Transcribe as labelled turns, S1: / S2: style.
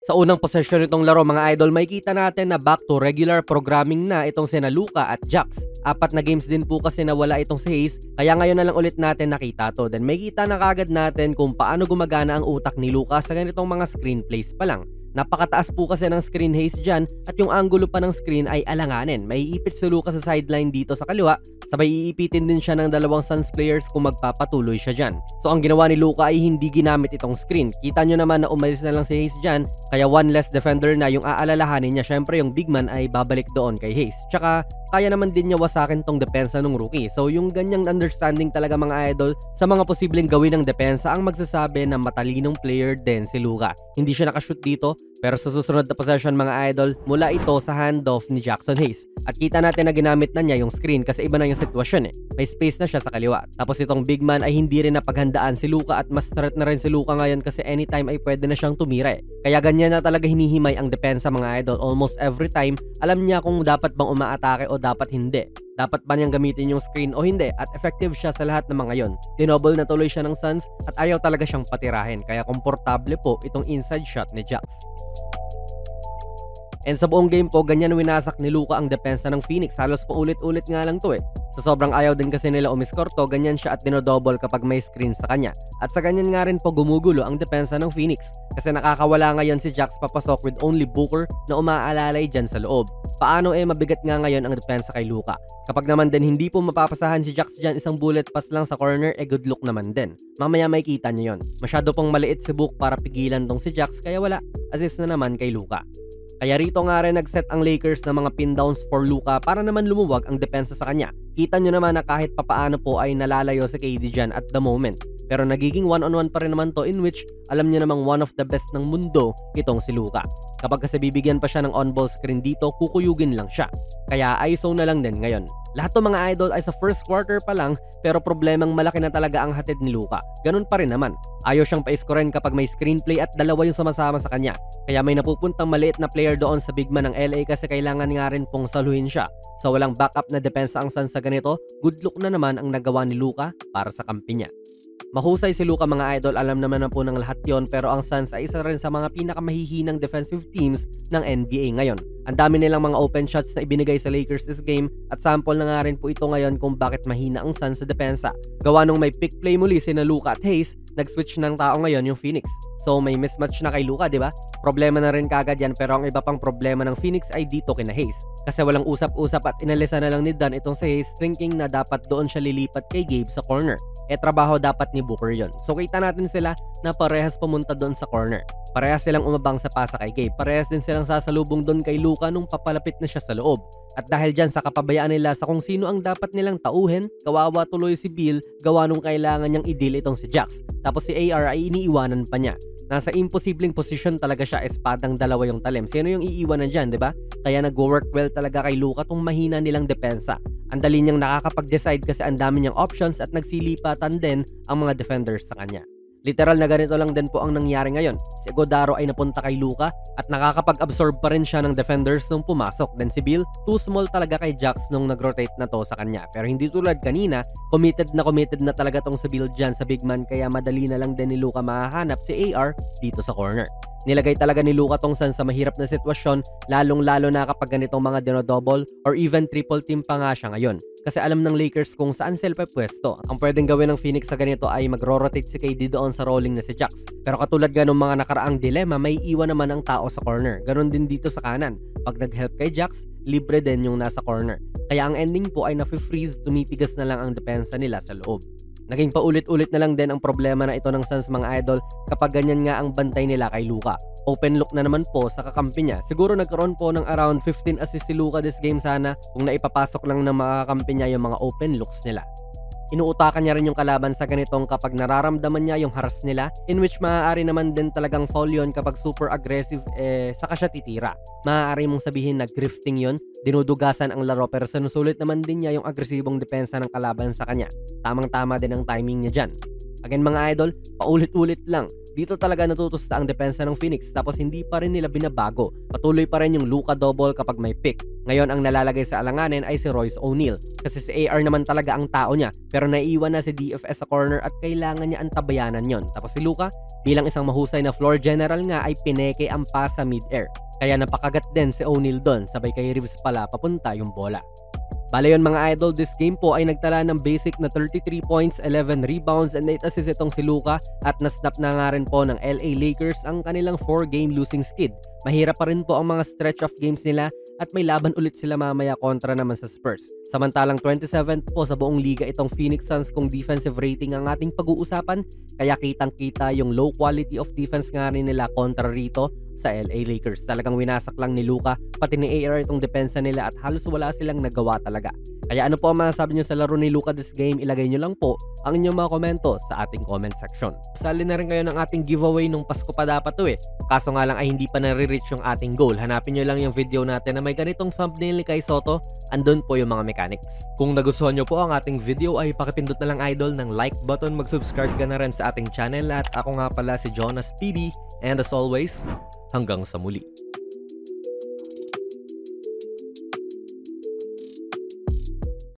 S1: Sa unang posesyon nitong laro mga idol, makikita natin na back to regular programming na itong sina Luka at Jax. Apat na games din po kasi nawala itong si Hayes, kaya ngayon na lang ulit natin nakita to. Then makikita na kagad natin kung paano gumagana ang utak ni Luka sa ganitong mga screenplays pa lang. Napakataas po kasi ng screen haze dyan at yung angulo pa ng screen ay alanganin. May iipit si Luka sa sideline dito sa kaliwa, sabay iipitin din siya ng dalawang Suns players kung magpapatuloy siya dyan. So ang ginawa ni Luka ay hindi ginamit itong screen. Kita nyo naman na umalis na lang si Hayes dyan, kaya one less defender na yung aalalahanin niya. Syempre yung big man ay babalik doon kay Hayes. Tsaka kaya naman din niya wasakin tong depensa ng rookie. So yung ganyang understanding talaga mga idol sa mga posibleng gawin ng depensa ang magsasabi na matalinong player din si Luka. Hindi siya nakashoot dito, pero sa susunod na possession mga idol, mula ito sa handoff ni Jaxson Hayes. At kita natin na ginamit na niya yung screen kasi iba na yung sitwasyon eh. May space na siya sa kaliwa. Tapos itong big man ay hindi rin napaghandaan si Luka at mas threat na rin si Luka ngayon kasi anytime ay pwede na siyang tumira eh. Kaya ganyan na talaga hinihimay ang depensa mga idol. Almost every time, alam niya kung dapat bang umaatake o dapat hindi. Dapat ba niyang gamitin yung screen o hindi at effective siya sa lahat ng mga yon. Dinoble na tuloy siya ng Suns at ayaw talaga siyang patirahin kaya komportable po itong inside shot ni Jax. And sa buong game po, ganyan winasak ni Luka ang depensa ng Phoenix. Halos paulit-ulit nga lang to eh. Sa sobrang ayaw din kasi nila umiskor to, ganyan siya at dinodouble kapag may screen sa kanya. At sa ganyan nga rin po gumugulo ang depensa ng Phoenix. Kasi nakakawala ngayon si Jax papasok with only Booker na umaalalay dyan sa loob. Paano mabigat nga ngayon ang depensa kay Luka? Kapag naman din hindi po mapapasahan si Jax dyan, isang bullet pass lang sa corner, good look naman din. Mamaya makikita niyo yon. Masyado pong maliit si Book para pigilan tong si Jax kaya wala. Assist na naman kay Luka. Kaya rito nga rin nag-set ang Lakers ng mga pin downs for Luka para naman lumuwag ang depensa sa kanya. Kita nyo naman na kahit papaano po ay nalalayo si KD dyan at the moment. Pero nagiging one-on-one pa rin naman to in which alam nyo namang one of the best ng mundo itong si Luka. Kapag kasi bibigyan pa siya ng on-ball screen dito, kukuyugin lang siya. Kaya ISO na lang din ngayon. Lahat ng mga idol ay sa first quarter pa lang pero problemang malaki na talaga ang hatid ni Luka. Ganun pa rin naman. Ayaw siyang paiskorin kapag may screenplay at dalawa yung sumasama sa kanya. Kaya may napupuntang maliit na player doon sa big man ng LA kasi kailangan nga rin pong saluhin siya. So walang backup na depensa ang Suns sa ganito, good look na naman ang nagawa ni Luka para sa kampi niya. Mahusay si Luka mga idol, alam naman na po ng lahat yon, pero ang Suns ay isa rin sa mga pinakamahihinang defensive teams ng NBA ngayon. Ang dami nilang mga open shots na ibinigay sa Lakers this game at sample na nga rin po ito ngayon kung bakit mahina ang Suns sa depensa. Gawa nung may pick play muli sina Luka at Hayes, nag-switch ng tao ngayon yung Phoenix. So may mismatch na kay Luka, di ba? Problema na rin kagad yan, pero ang iba pang problema ng Phoenix ay dito kina Hayes. Kasi walang usap-usap at inalisa na lang ni Dan itong si Hayes thinking na dapat doon siya lilipat kay Gabe sa corner. Trabaho dapat ni Booker yon. So kita natin sila na parehas pumunta doon sa corner. Parehas silang umabang sa pasa kay Gabe. Parehas din silang sasalubong doon kay Luka nung papalapit na siya sa loob. At dahil dyan sa kapabayaan nila sa kung sino ang dapat nilang tauhin, kawawa tuloy si Bill gawa nung kailangan niyang i-deal itong si Jax. Tapos si AR ay iniiwanan pa niya. Nasa imposibleng posisyon talaga siya, espadang dalawa yung talim. Sino yung iiwanan dyan, di ba? Kaya nag-work well talaga kay Luka tong mahina nilang depensa. Ang dali niyang nakakapag-decide kasi ang dami niyang options at nagsilipatan din ang mga defenders sa kanya. Literal na ganito lang din po ang nangyari ngayon. Si Godaro ay napunta kay Luka at nakakapag-absorb pa rin siya ng defenders nung pumasok. Then si Bill, too small talaga kay Jax nung nag-rotate na to sa kanya. Pero hindi tulad kanina, committed na talaga tong si Bill dyan sa big man kaya madali na lang din ni Luka mahahanap si AR dito sa corner. Nilagay talaga ni Luka tong Suns sa mahirap na sitwasyon, lalong-lalo na kapag ganitong mga dinodouble or even triple team pa nga siya ngayon. Kasi alam ng Lakers kung saan sila pwesto. Ang pwedeng gawin ng Phoenix sa ganito ay magro-rotate si KD doon sa rolling na si Jax. Pero katulad nga ng mga nakaraang dilema, may iwan naman ang tao sa corner. Ganon din dito sa kanan. Pag nag-help kay Jax, libre din yung nasa corner. Kaya ang ending po ay nafi-freeze, tumitigas na lang ang depensa nila sa loob. Naging paulit-ulit na lang din ang problema na ito ng Suns mga idol kapag ganyan nga ang bantay nila kay Luka. Open look na naman po sa kakampi niya. Siguro nagkaroon po ng around 15 assists si Luka this game sana kung naipapasok lang ng mga kakampi niya yung mga open looks nila. Inuutakan niya rin yung kalaban sa ganitong kapag nararamdaman niya yung haras nila, in which maaari naman din talagang foul yun kapag super aggressive saka siya titira. Maaari mong sabihin na grifting yun, dinudugasan ang laro pero sinusulit naman din niya yung agresibong depensa ng kalaban sa kanya. Tamang-tama din ang timing niya dyan. Again mga idol, paulit-ulit lang. Dito talaga natutusta ang depensa ng Phoenix tapos hindi pa rin nila binabago. Patuloy pa rin yung Luka double kapag may pick. Ngayon ang nalalagay sa alanganin ay si Royce O'Neal kasi si AR naman talaga ang tao niya pero naiiwan na si DFS sa corner at kailangan niya antabayanan yon. Tapos si Luka bilang isang mahusay na floor general nga ay pineke ang pass sa mid-air. Kaya napakagat din si O'Neal doon, sabay kay Reeves pala papunta yung bola. Bale yun mga idol, this game po ay nagtala ng basic na 33 points, 11 rebounds and 8 assists itong si Luka at nasnap na nga rin po ng LA Lakers ang kanilang 4-game losing skid. Mahirap pa rin po ang mga stretch of games nila at may laban ulit sila mamaya kontra naman sa Spurs. Samantalang 27th po sa buong liga itong Phoenix Suns kung defensive rating ang ating pag-uusapan, kaya kitang-kita yung low quality of defense nga rin nila kontra rito sa LA Lakers. Talagang winasak lang ni Luka pati ni AR itong depensa nila at halos wala silang nagawa talaga. Kaya ano po ang masasabi nyo sa laro ni Luka this game? Ilagay nyo lang po ang inyong mga komento sa ating comment section. Sali na rin kayo ng ating giveaway nung Pasko pa dapat to eh. Kaso nga lang ay hindi pa nare-reach yung ating goal. Hanapin nyo lang yung video natin na may ganitong thumbnail ni Kai Soto. Andun po yung mga mechanics. Kung nagustuhan nyo po ang ating video ay pakipindot na lang idol ng like button. Mag-subscribe ka na rin sa ating channel at ako nga pala si Jonas PB. And as always, hanggang sa muli.